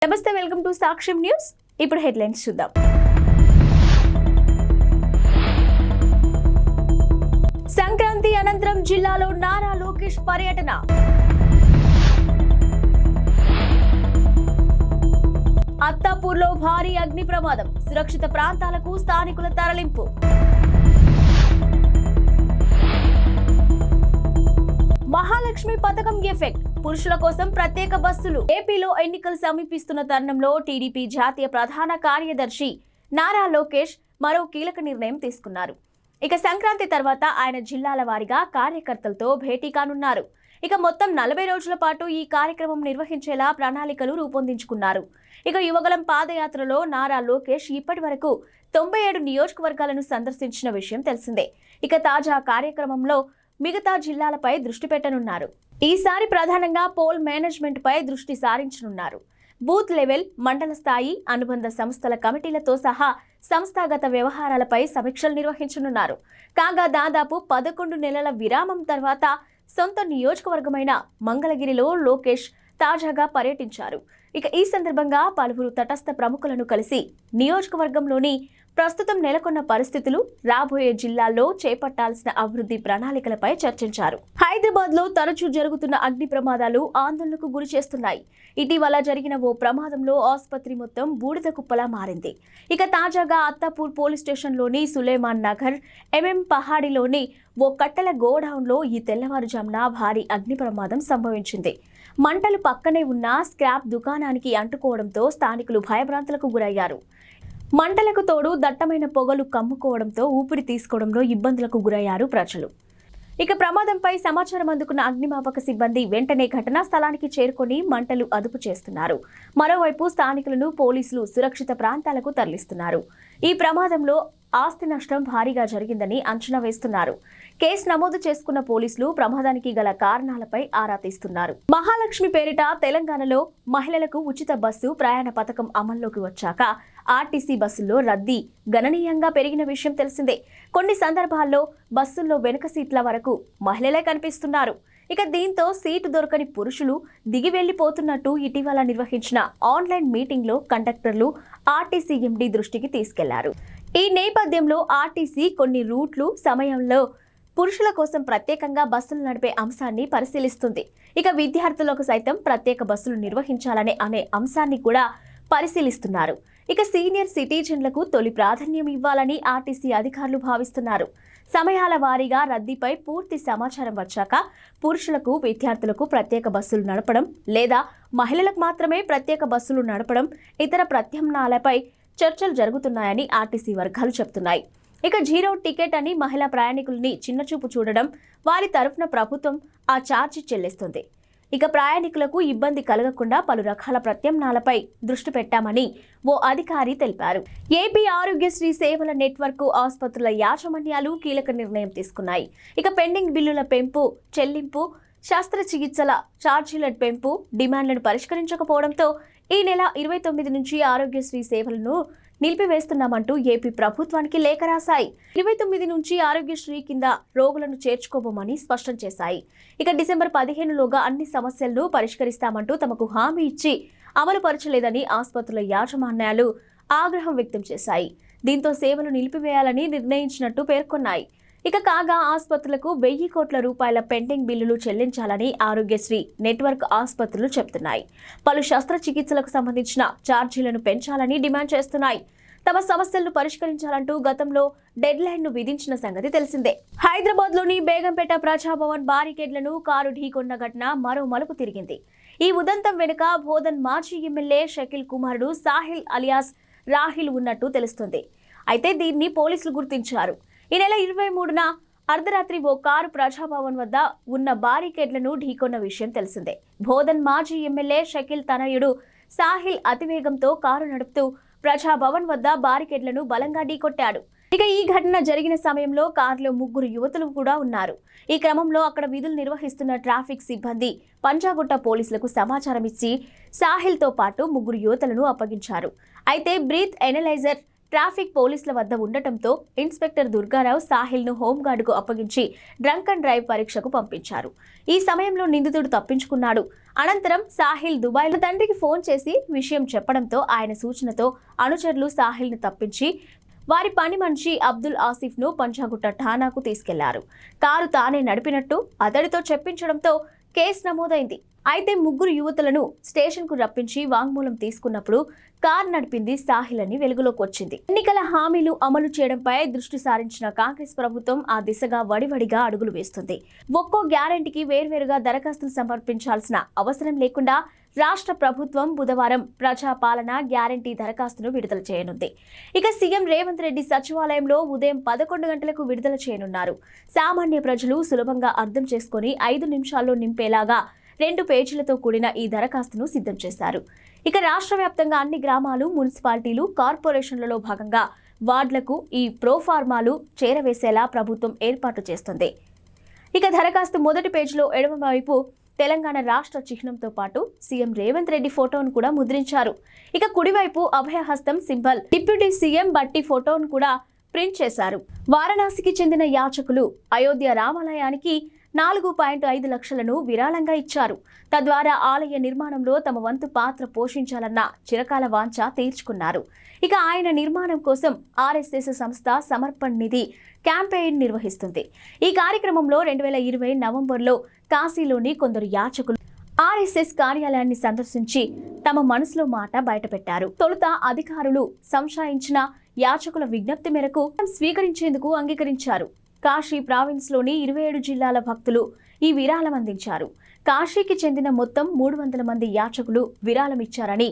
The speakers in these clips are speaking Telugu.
నమస్తే, వెల్కమ్ టు సాక్ష్యం న్యూస్. ఇప్పుడు హెడ్లైన్స్ చూద్దాం. సంక్రాంతి అనంతరం జిల్లాలో నారా లోకేష్ పర్యటన. అత్తాపూర్లో భారీ అగ్ని ప్రమాదం, సురక్షిత ప్రాంతాలకు స్థానికుల తరలింపు. మహాలక్ష్మి పథకం ఎఫెక్ట్, పురుషుల కోసం ప్రత్యేక బస్సులు. ఏపీలో ఎన్నికలు సమీపిస్తున్న తరుణంలో టీడీపీ జాతీయ ప్రధాన కార్యదర్శి నారా లోకేష్ మరో కీలక నిర్ణయం తీసుకున్నారు. ఇక సంక్రాంతి తర్వాత ఆయన జిల్లాల వారీగా కార్యకర్తలతో భేటీ కానున్నారు. ఇక మొత్తం 40 రోజుల పాటు ఈ కార్యక్రమం నిర్వహించేలా ప్రణాళికలు రూపొందించుకున్నారు. ఇక యువగలం పాదయాత్రలో నారా లోకేష్ ఇప్పటి వరకు 97 నియోజకవర్గాలను సందర్శించిన విషయం తెలిసిందే. ఇక తాజా కార్యక్రమంలో మిగతా జిల్లాలపై దృష్టి పెట్టనున్నారు. ఈసారి ప్రధానంగా పోల్ మేనేజ్మెంట్ పై దృష్టి సారించనున్నారు. బూత్ లెవెల్, మండల స్థాయి, అనుబంధ సంస్థల కమిటీలతో సహా సంస్థాగత వ్యవహారాలపై సమీక్షలు నిర్వహించనున్నారు. కాగా దాదాపు 11 నెలల విరామం తర్వాత సొంత నియోజకవర్గమైన మంగళగిరిలో లోకేష్ తాజాగా పర్యటించారు. ఇక ఈ సందర్భంగా పలువురు తటస్థ ప్రముఖులను కలిసి నియోజకవర్గంలోని ప్రస్తుతం నెలకొన్న పరిస్థితులు, రాబోయే జిల్లాల్లో చేపట్టాల్సిన అభివృద్ధి ప్రణాళికలపై చర్చించారు. హైదరాబాద్ లో తరచూ జరుగుతున్న అగ్ని ప్రమాదాలు ఆందోళనకు గురి చేస్తున్నాయి. ఇటీవల జరిగిన ఓ ప్రమాదంలో ఆసుపత్రి మొత్తం బూడిద కుప్పలా మారింది. ఇక తాజాగా అత్తాపూర్ పోలీస్ స్టేషన్లోని సులేమాన్ నగర్, ఎంఎం పహాడిలోని ఓ కట్టెల గోడౌన్లో ఈ తెల్లవారుజామున భారీ అగ్ని ప్రమాదం సంభవించింది. మంటలు పక్కనే ఉన్న స్క్రాప్ దుకాణానికి అంటుకోవడంతో స్థానికులు భయభ్రాంతులకు గురయ్యారు. మంటలకు తోడు దట్టమైన పొగలు కమ్ముకోవడంతో ఊపిరి తీసుకోవడంలో ఇబ్బందులకు గురయ్యారు ప్రజలు. ఇక ప్రమాదంపై సమాచారం అందుకున్న అగ్నిమాపక సిబ్బంది వెంటనే ఘటనా స్థలానికి చేరుకొని మంటలు అదుపు చేస్తున్నారు. మరోవైపు స్థానికులను పోలీసులు సురక్షిత ప్రాంతాలకు తరలిస్తున్నారు. ఈ ప్రమాదంలో ఆస్తి నష్టం భారీగా జరిగిందని అంచనా వేస్తున్నారు. కేసు నమోదు చేసుకున్న పోలీసులు ప్రమాదానికి గల కారణాలపై ఆరా తీస్తున్నారు. మహాలక్ష్మి పేరిట తెలంగాణలో మహిళలకు ఉచిత బస్సు ప్రయాణ పథకం అమల్లోకి వచ్చాక ఆర్టీసీ బస్సుల్లో రద్దీ గణనీయంగా పెరిగిన విషయం తెలిసిందే. కొన్ని సందర్భాల్లో బస్సుల్లో వెనుక సీట్ల వరకు మహిళలే కనిపిస్తున్నారు. ఇక దీంతో సీటు దొరకని పురుషులు దిగి వెళ్లిపోతున్నట్టు ఇటీవల నిర్వహించిన ఆన్లైన్ మీటింగ్లో కండక్టర్లు ఆర్టీసీ ఎండీ దృష్టికి తీసుకెళ్లారు. ఈ నేపథ్యంలో ఆర్టీసీ కొన్ని రూట్లు సమయంలో పురుషుల కోసం ప్రత్యేకంగా బస్సులు నడిపే అంశాన్ని పరిశీలిస్తుంది. ఇక విద్యార్థులకు సైతం ప్రత్యేక బస్సులు నిర్వహించాలనే అంశాన్ని కూడా పరిశీలిస్తున్నారు. ఇక సీనియర్ సిటిజన్లకు తొలి ప్రాధాన్యం ఇవ్వాలని ఆర్టీసీ అధికారులు భావిస్తున్నారు. సమయాల వారీగా రద్దీపై పూర్తి సమాచారం వచ్చాక పురుషులకు, విద్యార్థులకు ప్రత్యేక బస్సులు నడపడం లేదా మహిళలకు మాత్రమే ప్రత్యేక బస్సులు నడపడం, ఇతర ప్రత్యామ్నాయాలపై చర్చలు జరుగుతున్నాయని ఆర్టీసీ వర్గాలు చెబుతున్నాయి. ఇక జీరో టికెట్ అని మహిళా ప్రయాణికుల్ని చిన్నచూపు చూడడం, వారి తరఫున ప్రభుత్వం ఆ ఛార్జీ చెల్లిస్తుంది. ఇక ప్రయాణికులకు ఇబ్బంది కలగకుండా పలు రకాల ప్రత్యామ్నాయాలపై దృష్టి పెట్టామని ఓ అధికారి తెలిపారు. ఏపీ ఆరోగ్యశ్రీ సేవల నెట్వర్క్ ఆసుపత్రుల యాజమాన్యాలు కీలక నిర్ణయం తీసుకున్నాయి. ఇక పెండింగ్ బిల్లుల పెంపు, చెల్లింపు, శస్త్రచికిత్సల ఛార్జీల పెంపు డిమాండ్లను పరిష్కరించకపోవడంతో ఈ నెల 29 నుంచి ఆరోగ్యశ్రీ సేవలను నిలిపివేస్తున్నామంటూ ఏపీ ప్రభుత్వానికి లేఖ రాశాయి. 29 నుంచి ఆరోగ్యశ్రీ కింద రోగులను చేర్చుకోబోమని స్పష్టం చేశాయి. ఇక డిసెంబర్ 15లోగా అన్ని సమస్యలను పరిష్కరిస్తామంటూ తమకు హామీ ఇచ్చి అమలు పరచలేదని ఆసుపత్రుల యాజమాన్యాలు ఆగ్రహం వ్యక్తం చేశాయి. దీంతో సేవలు నిలిపివేయాలని నిర్ణయించినట్టు పేర్కొన్నాయి. ఇక కాగా ఆసుపత్రులకు 1000 కోట్ల రూపాయల పెండింగ్ బిల్లులు చెల్లించాలని ఆరోగ్యశ్రీ నెట్వర్క్ ఆసుపత్రులు చెబుతున్నాయి. పలు శస్త్రచికిత్సలకు సంబంధించిన ఛార్జీలను పెంచాలని డిమాండ్ చేస్తున్నాయి. తమ సమస్యలను పరిష్కరించాలంటూ గతంలో డెడ్ లైన్ ను విధించిన సంగతి తెలిసిందే. హైదరాబాద్ లోని బేగంపేట ప్రజాభవన్ బారికేడ్లను కారు ఢీకొన్న ఘటన మరో మలుపు తిరిగింది. ఈ ఉదంతం వెనుక బోధన్ మాజీ ఎమ్మెల్యే షకీల్ కుమారుడు సాహిల్ అలియాస్ రాహిల్ ఉన్నట్టు తెలుస్తుంది. అయితే దీన్ని పోలీసులు గుర్తించారు. ఈ నెల 23న అర్ధరాత్రి ఓ కారు ప్రజాభవన్ వద్ద ఉన్న బారికేడ్లను ఢీకొన్న విషయం తెలిసిందే. బోధన్ మాజీ ఎమ్మెల్యే షకీల్ తనయుడు సాహిల్ అతివేగంతో కారు నడుపుతూ ప్రజాభవన్ వద్ద బారికేడ్లను బలంగా ఢీకొట్టాడు. ఇక ఈ ఘటన జరిగిన సమయంలో కారులో 3 యువతులు కూడా ఉన్నారు. ఈ క్రమంలో అక్కడ విధులు నిర్వహిస్తున్న ట్రాఫిక్ సిబ్బంది పంజాగుట్ట పోలీసులకు సమాచారం ఇచ్చి సాహిల్తో పాటు 3 యువతులను అప్పగించారు. అయితే బ్రీత్ ఎనలైజర్ ట్రాఫిక్ పోలీసుల వద్ద ఉండటంతో ఇన్స్పెక్టర్ దుర్గారావు సాహిల్ను హోంగార్డుకు అప్పగించి డ్రంక్ అండ్ డ్రైవ్ పరీక్షకు పంపించారు. ఈ సమయంలో నిందితుడు తప్పించుకున్నాడు. అనంతరం సాహిల్ దుబాయ్లో తండ్రికి ఫోన్ చేసి విషయం చెప్పడంతో ఆయన సూచనతో అనుచరులు సాహిల్ను తప్పించి వారి పని మనిషి అబ్దుల్ ఆసిఫ్ను పంజాగుట్ట ఠాణాకు తీసుకెళ్లారు. కారు తానే నడిపినట్టు అతడితో చెప్పించడంతో కేసు నమోదైంది. అయితే ముగ్గురు యువతులను స్టేషన్కు రప్పించి వాంగ్మూలం తీసుకున్నప్పుడు కారు నడిపింది సాహిల్ అని వెలుగులోకి వచ్చింది. ఎన్నికల హామీలు అమలు చేయడంపై దృష్టి సారించిన కాంగ్రెస్ ప్రభుత్వం ఆ దిశగా వడివడిగా అడుగులు వేస్తుంది. ఒక్కో గ్యారెంటీకి వేర్వేరుగా దరఖాస్తులు సమర్పించాల్సిన అవసరం లేకుండా రాష్ట్ర ప్రభుత్వం బుధవారం ప్రజాపాలన గ్యారెంటీ దరఖాస్తును విడుదల చేయనుంది. ఇక సీఎం రేవంత్ రెడ్డి సచివాలయంలో ఉదయం 11 గంటలకు విడుదల చేయనున్నారు. సామాన్య ప్రజలు సులభంగా అర్థం చేసుకుని 5 నిమిషాల్లో నింపేలాగా 2 పేజీలతో కూడిన ఈ దరఖాస్తును సిద్ధం చేశారు. ఇక రాష్ట్ర వ్యాప్తంగా అన్ని గ్రామాలు, మున్సిపాలిటీలు, కార్పొరేషన్లలో భాగంగా వార్డులకు ఈ ప్రోఫార్మాలు చేరవేసేలా ప్రభుత్వం ఏర్పాటు చేస్తుంది. ఇక దరఖాస్తు మొదటి పేజీలో ఎడమవైపు తెలంగాణ రాష్ట్ర చిహ్నంతో పాటు సీఎం రేవంత్ రెడ్డి ఫోటోను కూడా ముద్రించారు. ఇక కుడివైపు అభయహస్తం సింబల్, డిప్యూటీ సీఎం బట్టి ఫోటోను కూడా ప్రింట్ చేశారు. వారణాసికి చెందిన యాచకులు అయోధ్య రామాలయానికి 4.5 లక్షలను విరాళంగా ఇచ్చారు. తద్వారా ఆలయ నిర్మాణంలో తమ వంతు పాత్ర పోషించాలన్న చిరకాల వాంఛ తీర్చుకున్నారు. ఇక ఆయన నిర్మాణం కోసం ఆర్ఎస్ఎస్ సంస్థ సమర్పణ్ నిధి క్యాంపెయిన్ నిర్వహిస్తుంది. ఈ కార్యక్రమంలో 2020 నవంబర్లో కాశీలోని కొందరు యాచకులు ఆర్ఎస్ఎస్ కార్యాలయాన్ని సందర్శించి తమ మనసులో మాట బయటపెట్టారు. తొలుత అధికారులు సంశయించిన యాచకుల విజ్ఞప్తి మేరకు స్వీకరించేందుకు అంగీకరించారు. కాశీ ప్రావిన్స్లోని 27 జిల్లాల భక్తులు ఈ విరాళం అందించారు. కాశీకి చెందిన మొత్తం 300 మంది యాచకులు విరాళం ఇచ్చారని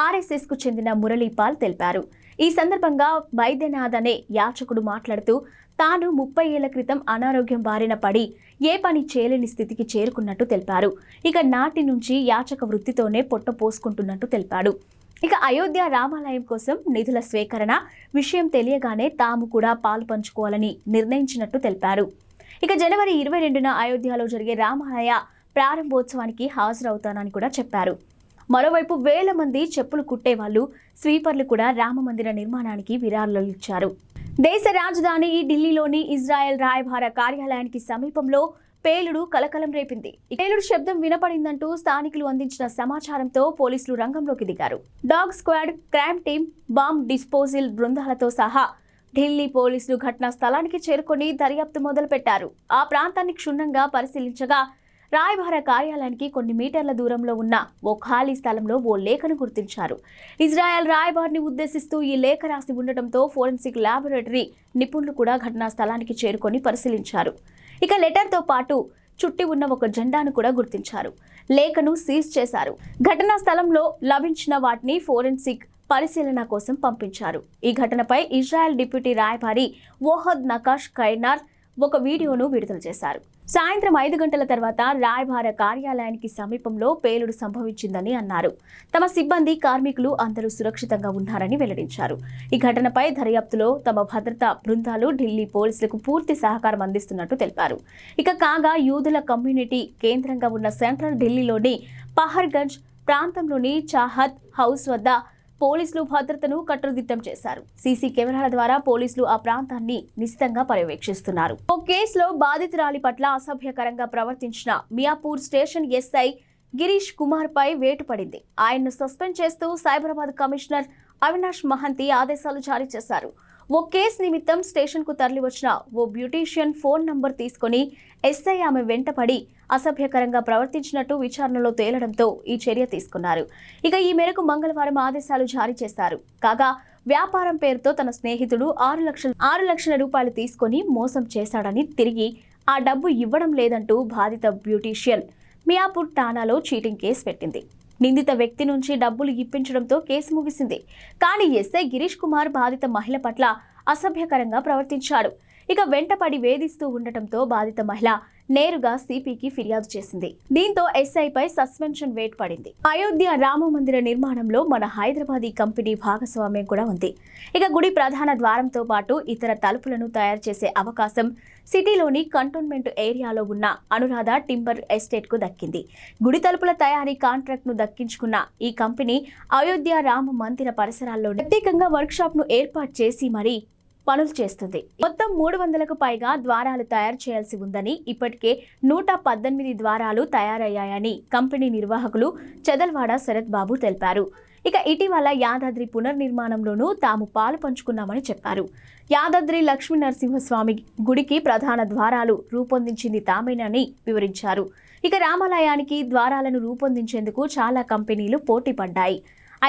ఆర్ఎస్ఎస్కు చెందిన మురళీపాల్ తెలిపారు. ఈ సందర్భంగా వైద్యనాథ్ అనే యాచకుడు మాట్లాడుతూ తాను 30 ఏళ్ల క్రితం అనారోగ్యం బారిన పడి ఏ పని చేయలేని స్థితికి చేరుకున్నట్టు తెలిపారు. ఇక నాటి నుంచి యాచక వృత్తితోనే పొట్ట పోసుకుంటున్నట్టు తెలిపాడు. ఇక అయోధ్య రామాలయం కోసం నిధుల స్వీకరణ విషయం తెలియగానే తాము కూడా పాలు పంచుకోవాలని నిర్ణయించినట్టు తెలిపారు. ఇక జనవరి 22న అయోధ్యలో జరిగే రామాలయ ప్రారంభోత్సవానికి హాజరవుతానని కూడా చెప్పారు. మరోవైపు వేల మంది చెప్పులు కుట్టేవాళ్లు, స్వీపర్లు కూడా రామమందిర నిర్మాణానికి విరాళాలు ఇచ్చారు. దేశ రాజధాని ఢిల్లీలోని ఇజ్రాయెల్ రాయబార కార్యాలయానికి సమీపంలో పేలుడు కలకలం రేపింది. పేలుడు శబ్దం వినపడిందంటూ స్థానికులు అందించిన సమాచారంతో పోలీసులు రంగంలోకి దిగారు. Dog squad, crime team, bomb disposal బృందాలతో సహా ఢిల్లీ పోలీసులు ఘటనా స్థలానికి చేరుకొని దర్యాప్తు మొదలుపెట్టారు. ఆ ప్రాంతాన్ని క్షుణ్ణంగా పరిశీలించగా రాయబార కార్యాలయానికి కొన్ని మీటర్ల దూరంలో ఉన్న ఓ ఖాళీ స్థలంలో ఓ లేఖను గుర్తించారు. ఇజ్రాయెల్ రాయబారిని ఉద్దేశిస్తూ ఈ లేఖ రాసి ఉండటంతో ఫోరెన్సిక్ ల్యాబొరేటరీ నిపుణులు కూడా ఘటనా స్థలానికి చేరుకొని పరిశీలించారు. ఇక లెటర్తో పాటు చుట్టి ఉన్న ఒక జెండాను కూడా గుర్తించారు. లేఖను సీజ్ చేశారు. ఘటనా స్థలంలో లభించిన వాటిని ఫోరెన్సిక్ పరిశీలన కోసం పంపించారు. ఈ ఘటనపై ఇజ్రాయెల్ డిప్యూటీ రాయబారి ఓహద్ నకాష్ కైనార్ ఒక వీడియోను విడుదల చేశారు. సాయంత్రం 5 గంటల తర్వాత రాయబార కార్యాలయానికి సమీపంలో పేలుడు సంభవించిందని అన్నారు. తమ సిబ్బంది, కార్మికులు అందరూ సురక్షితంగా ఉన్నారని వెల్లడించారు. ఈ ఘటనపై దర్యాప్తులో తమ భద్రతా బృందాలు ఢిల్లీ పోలీసులకు పూర్తి సహకారం అందిస్తున్నట్టు తెలిపారు. ఇక కాగా యూదుల కమ్యూనిటీ కేంద్రంగా ఉన్న సెంట్రల్ ఢిల్లీలోని పహర్గంజ్ ప్రాంతంలోని చాహత్ హౌస్ వద్ద పోలీసులు భద్రతను కట్టుదిట్టం చేశారు. సీసీ కెమెరాల ద్వారా పోలీసులు ఆ ప్రాంతాన్ని నిశితంగా పర్యవేక్షిస్తున్నారు. ఓ కేసులో బాధితురాలి పట్ల అసభ్యకరంగా ప్రవర్తించిన మియాపూర్ స్టేషన్ ఎస్ఐ గిరీష్ కుమార్ పై వేటు పడింది. ఆయన్ను సస్పెండ్ చేస్తూ సైబరాబాద్ కమిషనర్ అవినాష్ మహంతి ఆదేశాలు జారీ చేశారు. ఓ కేసు నిమిత్తం స్టేషన్కు తరలివచ్చిన ఓ బ్యూటీషియన్ ఫోన్ నంబర్ తీసుకుని ఎస్ఐ ఆమె వెంటపడి అసభ్యకరంగా ప్రవర్తించినట్టు విచారణలో తేలడంతో ఈ చర్య తీసుకున్నారు. ఇక ఈ మేరకు మంగళవారం ఆదేశాలు జారీ చేశారు. కాగా వ్యాపారం పేరుతో తన స్నేహితుడు 6 లక్షల రూపాయలు తీసుకుని మోసం చేశాడని, తిరిగి ఆ డబ్బు ఇవ్వడం లేదంటూ బాధిత బ్యూటీషియన్ మియాపూర్ ఠాణాలో చీటింగ్ కేసు పెట్టింది. నిందిత వ్యక్తి నుంచి డబ్బులు ఇప్పించడంతో కేసు ముగిసింది. కానీ ఎస్ఐ గిరీష్ కుమార్ బాధిత మహిళ పట్ల అసభ్యకరంగా ప్రవర్తించాడు. ఇక వెంటపడి వేధిస్తూ ఉండటంతో బాధిత మహిళ నేరుగా సిపికి ఫిర్యాదు చేసింది. దీంతో ఎస్ఐపై సస్పెన్షన్ వేటు పడింది. అయోధ్య రామ మందిర నిర్మాణంలో మన హైదరాబాదీ కంపెనీ భాగస్వామ్యం కూడా ఉంది. ఇక గుడి ప్రధాన ద్వారంతో పాటు ఇతర తలుపులను తయారు చేసే అవకాశం సిటీలోని కంటోన్మెంట్ ఏరియాలో ఉన్న అనురాధ టింబర్ ఎస్టేట్ కు దక్కింది. గుడి తలుపుల తయారీ కాంట్రాక్ట్ ను దక్కించుకున్న ఈ కంపెనీ అయోధ్య రామ మందిర పరిసరాల్లో ప్రత్యేకంగా వర్క్ షాప్ ను ఏర్పాటు చేసి మరీ పనులు చేస్తుంది. మొత్తం 300కు పైగా ద్వారాలు తయారు చేయాల్సి ఉందని, ఇప్పటికే 118 ద్వారాలు తయారయ్యాయని కంపెనీ నిర్వాహకులు చెదల్వాడ శరత్ బాబు తెలిపారు. ఇక ఇటీవల యాదాద్రి పునర్నిర్మాణంలోనూ తాము పాలు పంచుకున్నామని చెప్పారు. యాదాద్రి లక్ష్మీ నరసింహస్వామి గుడికి ప్రధాన ద్వారాలు రూపొందించింది తామేనని వివరించారు. ఇక రామాలయానికి ద్వారాలను రూపొందించేందుకు చాలా కంపెనీలు పోటీ పడ్డాయి.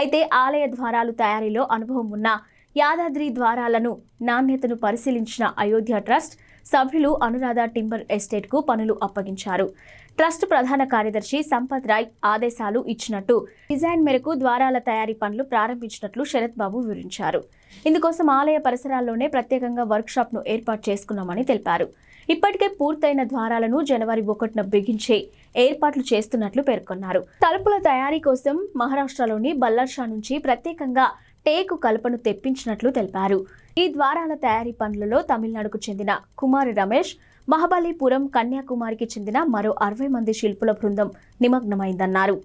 అయితే ఆలయ ద్వారాలు తయారీలో అనుభవం ఉన్న యాదాద్రి ద్వారాలను నాణ్యతను పరిశీలించిన అయోధ్య ట్రస్ట్ సభ్యులు అనురాధ టింబర్ ఎస్టేట్ కు పనులు అప్పగించారు. ట్రస్ట్ ప్రధాన కార్యదర్శి సంపత్ రాయ్ ఆదేశాలు ఇచ్చినట్టు డిజైన్ మేరకు ద్వారాల తయారీ పనులు ప్రారంభించినట్లు శరత్ బాబు వివరించారు. ఇందుకోసం ఆలయ పరిసరాల్లోనే ప్రత్యేకంగా వర్క్ షాప్ ను ఏర్పాటు చేసుకున్నామని తెలిపారు. ఇప్పటికే పూర్తయిన ద్వారాలను జనవరి 1న బిగించే ఏర్పాట్లు చేస్తున్నట్లు పేర్కొన్నారు. తలుపుల తయారీ కోసం మహారాష్ట్రలోని బల్లర్షా నుంచి ప్రత్యేకంగా టేకు కలపను తెప్పించినట్లు తెలిపారు. ఈ ద్వారాల తయారీ పనులలో తమిళనాడుకు చెందిన కుమారి రమేష్, మహాబలిపురం, కన్యాకుమారికి చెందిన మరో 60 మంది శిల్పుల బృందం నిమగ్నమైందన్నారు.